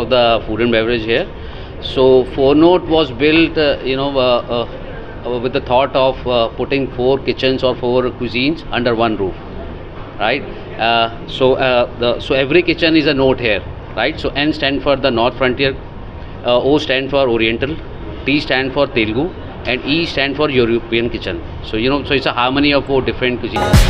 of the food and beverage here. So Four Note was built, with the thought of putting 4 kitchens or 4 cuisines under one roof, right? So every kitchen is a note here, right? So N stand for the North Frontier, O stand for Oriental, T stand for Telugu, and E stand for European kitchen. So so it's a harmony of 4 different cuisines.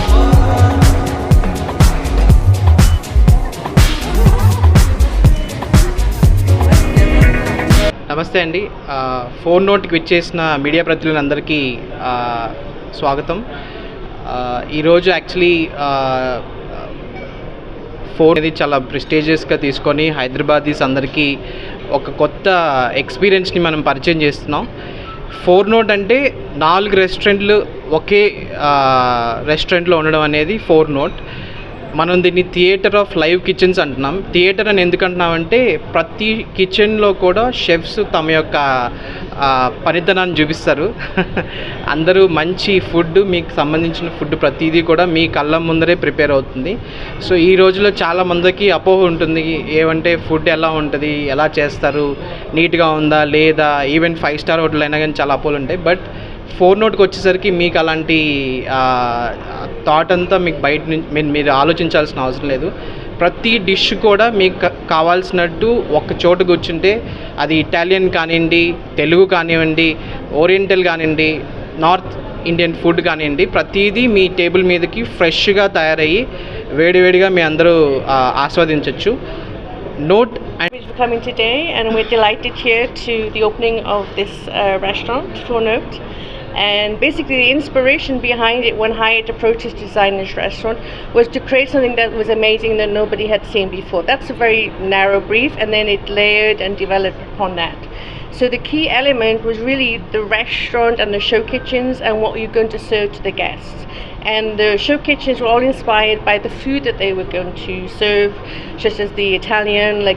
నమస్తే అండి. Four నోట్కి విచ్చేసిన media ప్రతినిధులందరికీ స్వాగతం. ఈరోజు actually four అనేది చాలా ప్రెస్టీజియస్గా తీసుకొని హైదరాబాదీస్ అందరికీ ఒక కొత్త ఎక్స్పీరియన్స్ని మనం పరిచయం చేస్తున్నాం. ఫోర్ నోట్ అంటే 4 రెస్టారెంట్లు ఒకే రెస్టారెంట్లో ఉండడం అనేది ఫోర్ నోట్. మనం దీన్ని థియేటర్ ఆఫ్ లైవ్ కిచెన్స్ అంటున్నాం. థియేటర్ అని ఎందుకు అంటున్నామంటే ప్రతి కిచెన్లో కూడా షెఫ్స్ తమ యొక్క పనితనాన్ని చూపిస్తారు. అందరూ మంచి ఫుడ్, మీకు సంబంధించిన ఫుడ్ ప్రతిదీ కూడా మీ కళ్ళ ముందరే ప్రిపేర్ అవుతుంది. సో ఈ రోజులో చాలామందికి అపోహ ఉంటుంది, ఏమంటే ఫుడ్ ఎలా ఉంటుంది, ఎలా చేస్తారు, నీట్గా ఉందా లేదా, ఈవెన్ 5 స్టార్ హోటల్ అయినా కానీ చాలా అపోహలు ఉంటాయి. బట్ ఫోర్ నోట్కి వచ్చేసరికి మీకు అలాంటి థాట్ అంతా మీకు బయట నుంచి మీరు ఆలోచించాల్సిన అవసరం లేదు. ప్రతి డిష్ కూడా మీకు కావాల్సినట్టు ఒక చోట కూర్చుంటే, అది ఇటాలియన్ కానివ్వండి, తెలుగు కానివ్వండి, ఓరియంటల్ కానివ్వండి, నార్త్ ఇండియన్ ఫుడ్ కానివ్వండి, ప్రతిదీ మీ టేబుల్ మీదకి ఫ్రెష్గా తయారయ్యి వేడివేడిగా మీ అందరూ ఆస్వాదించవచ్చు. Note for coming today, and we're delighted here to the opening of this restaurant, Four Note. And basically the inspiration behind it when Hyatt approached us to design this restaurant was to create something that was amazing that nobody had seen before. That's a very narrow brief, and then it layered and developed upon that. So the key element was really the restaurant and the show kitchens and what you're going to serve to the guests. And the show kitchens were all inspired by the food that they were going to serve, such as the Italian, like